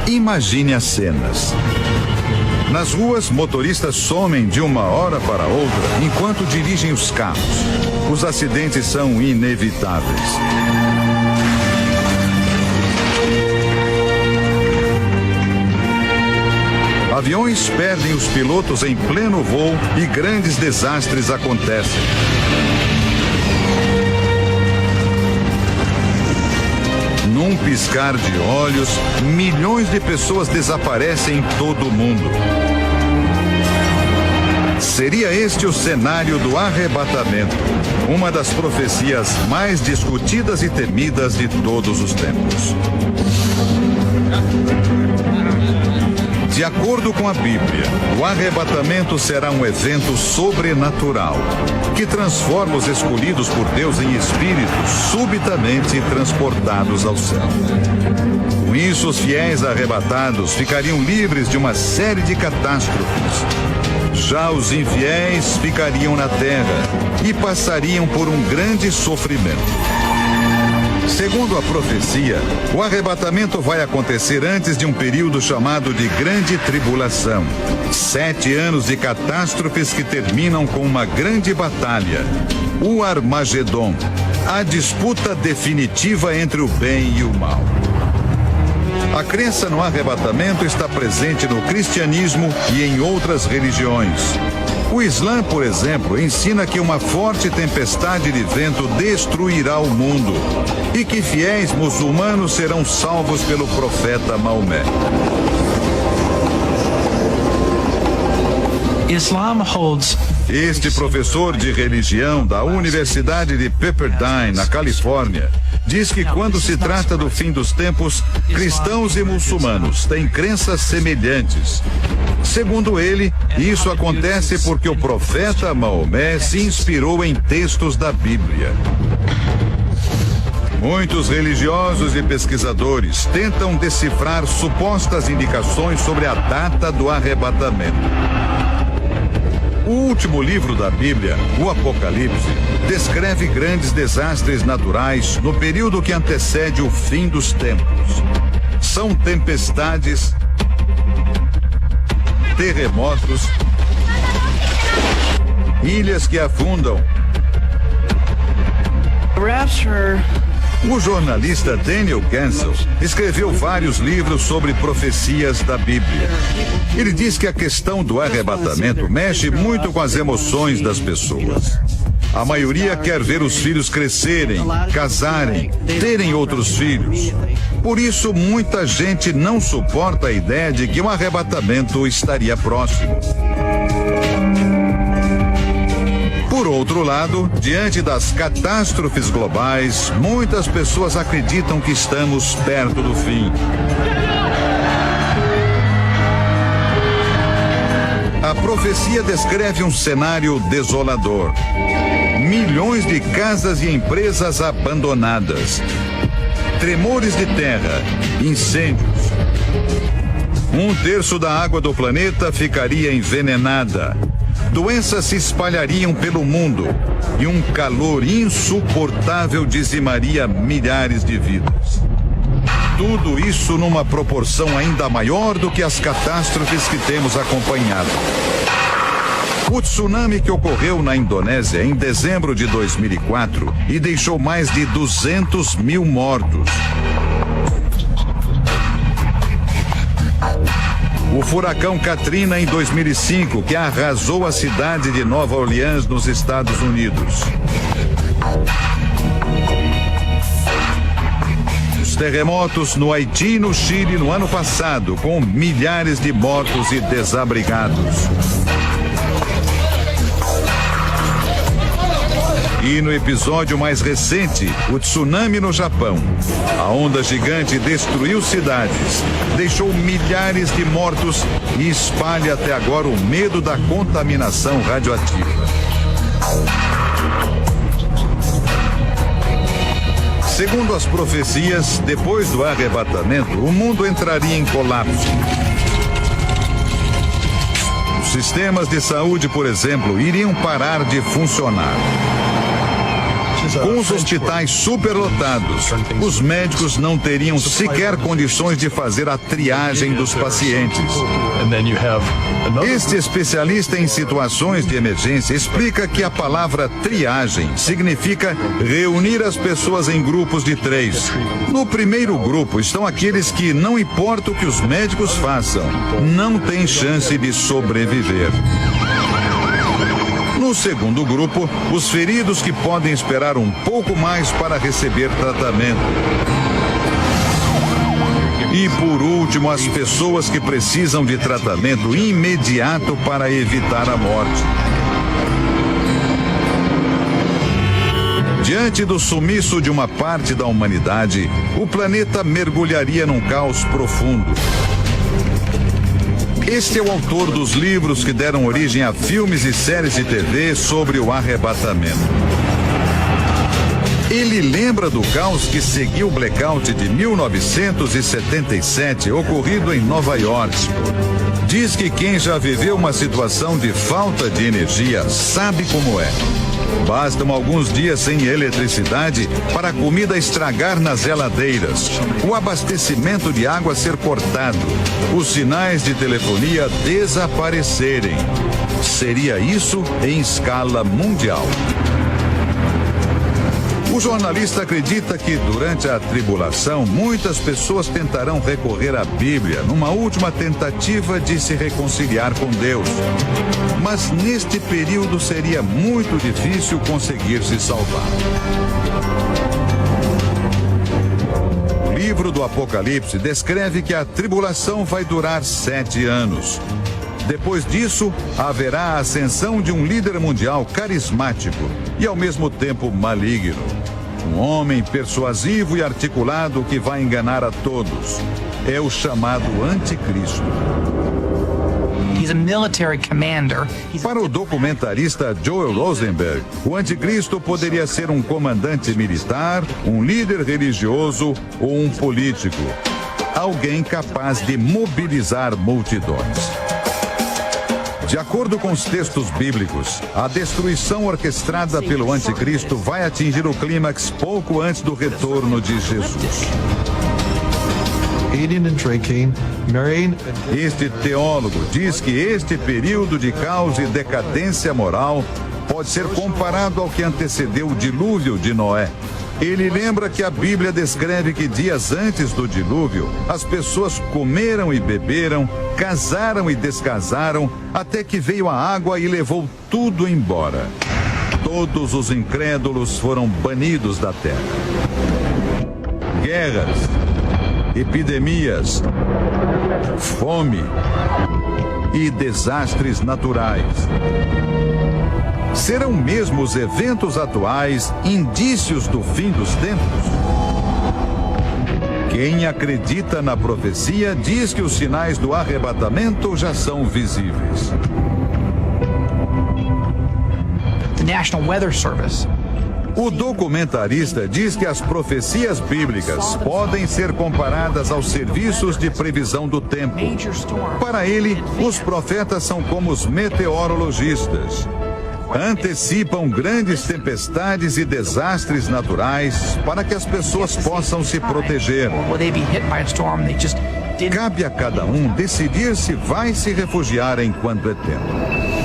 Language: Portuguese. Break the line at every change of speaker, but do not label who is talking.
Imagine as cenas. Nas ruas, motoristas somem de uma hora para outra enquanto dirigem os carros. Os acidentes são inevitáveis. Aviões perdem os pilotos em pleno voo e grandes desastres acontecem. Num piscar de olhos, milhões de pessoas desaparecem em todo o mundo. Seria este o cenário do arrebatamento, uma das profecias mais discutidas e temidas de todos os tempos. De acordo com a Bíblia, o arrebatamento será um evento sobrenatural, que transforma os escolhidos por Deus em espíritos subitamente transportados ao céu. Com isso, os fiéis arrebatados ficariam livres de uma série de catástrofes. Já os infiéis ficariam na terra e passariam por um grande sofrimento. Segundo a profecia, o arrebatamento vai acontecer antes de um período chamado de Grande Tribulação. 7 anos de catástrofes que terminam com uma grande batalha, o Armagedon, a disputa definitiva entre o bem e o mal. A crença no arrebatamento está presente no cristianismo e em outras religiões. O Islã, por exemplo, ensina que uma forte tempestade de vento destruirá o mundo e que fiéis muçulmanos serão salvos pelo profeta Maomé. Este professor de religião da Universidade de Pepperdine, na Califórnia, diz que quando se trata do fim dos tempos, cristãos e muçulmanos têm crenças semelhantes. Segundo ele, isso acontece porque o profeta Maomé se inspirou em textos da Bíblia. Muitos religiosos e pesquisadores tentam decifrar supostas indicações sobre a data do arrebatamento. O último livro da Bíblia, o Apocalipse, descreve grandes desastres naturais no período que antecede o fim dos tempos. São tempestades, terremotos, ilhas que afundam. O jornalista Daniel Gansel escreveu vários livros sobre profecias da Bíblia. Ele diz que a questão do arrebatamento mexe muito com as emoções das pessoas. A maioria quer ver os filhos crescerem, casarem, terem outros filhos. Por isso, muita gente não suporta a ideia de que o arrebatamento estaria próximo. Por outro lado, diante das catástrofes globais, muitas pessoas acreditam que estamos perto do fim. A profecia descreve um cenário desolador. Milhões de casas e empresas abandonadas. Tremores de terra, incêndios. 1/3 da água do planeta ficaria envenenada. Doenças se espalhariam pelo mundo e um calor insuportável dizimaria milhares de vidas. Tudo isso numa proporção ainda maior do que as catástrofes que temos acompanhado. O tsunami que ocorreu na Indonésia em dezembro de 2004 e deixou mais de 200 mil mortos. O furacão Katrina em 2005, que arrasou a cidade de Nova Orleans, nos Estados Unidos. Os terremotos no Haiti e no Chile no ano passado, com milhares de mortos e desabrigados. E no episódio mais recente, o tsunami no Japão. A onda gigante destruiu cidades, deixou milhares de mortos e espalha até agora o medo da contaminação radioativa. Segundo as profecias, depois do arrebatamento, o mundo entraria em colapso. Os sistemas de saúde, por exemplo, iriam parar de funcionar. Com os hospitais superlotados, os médicos não teriam sequer condições de fazer a triagem dos pacientes. Este especialista em situações de emergência explica que a palavra triagem significa reunir as pessoas em grupos de 3. No primeiro grupo estão aqueles que, não importa o que os médicos façam, não têm chance de sobreviver. No segundo grupo, os feridos que podem esperar um pouco mais para receber tratamento. E por último, as pessoas que precisam de tratamento imediato para evitar a morte. Diante do sumiço de uma parte da humanidade, o planeta mergulharia num caos profundo. Este é o autor dos livros que deram origem a filmes e séries de TV sobre o arrebatamento. Ele lembra do caos que seguiu o blackout de 1977, ocorrido em Nova York. Diz que quem já viveu uma situação de falta de energia sabe como é. Bastam alguns dias sem eletricidade para a comida estragar nas geladeiras, o abastecimento de água ser cortado, os sinais de telefonia desaparecerem. Seria isso em escala mundial. O jornalista acredita que durante a tribulação muitas pessoas tentarão recorrer à Bíblia numa última tentativa de se reconciliar com Deus. Mas neste período seria muito difícil conseguir se salvar. O livro do Apocalipse descreve que a tribulação vai durar 7 anos. Depois disso, haverá a ascensão de um líder mundial carismático e ao mesmo tempo maligno. Um homem persuasivo e articulado que vai enganar a todos. É o chamado Anticristo. Para o documentarista Joel Rosenberg, o Anticristo poderia ser um comandante militar, um líder religioso ou um político. Alguém capaz de mobilizar multidões. De acordo com os textos bíblicos, a destruição orquestrada pelo Anticristo vai atingir o clímax pouco antes do retorno de Jesus. Este teólogo diz que este período de caos e decadência moral pode ser comparado ao que antecedeu o dilúvio de Noé. Ele lembra que a Bíblia descreve que dias antes do dilúvio, as pessoas comeram e beberam, casaram e descasaram, até que veio a água e levou tudo embora. Todos os incrédulos foram banidos da terra. Guerras, epidemias, fome e desastres naturais. Serão mesmo os eventos atuais indícios do fim dos tempos? Quem acredita na profecia diz que os sinais do arrebatamento já são visíveis.
The National Weather Service.
O documentarista diz que as profecias bíblicas podem ser comparadas aos serviços de previsão do tempo. Para ele, os profetas são como os meteorologistas. Antecipam grandes tempestades e desastres naturais para que as pessoas possam se proteger. Cabe a cada um decidir se vai se refugiar enquanto é tempo.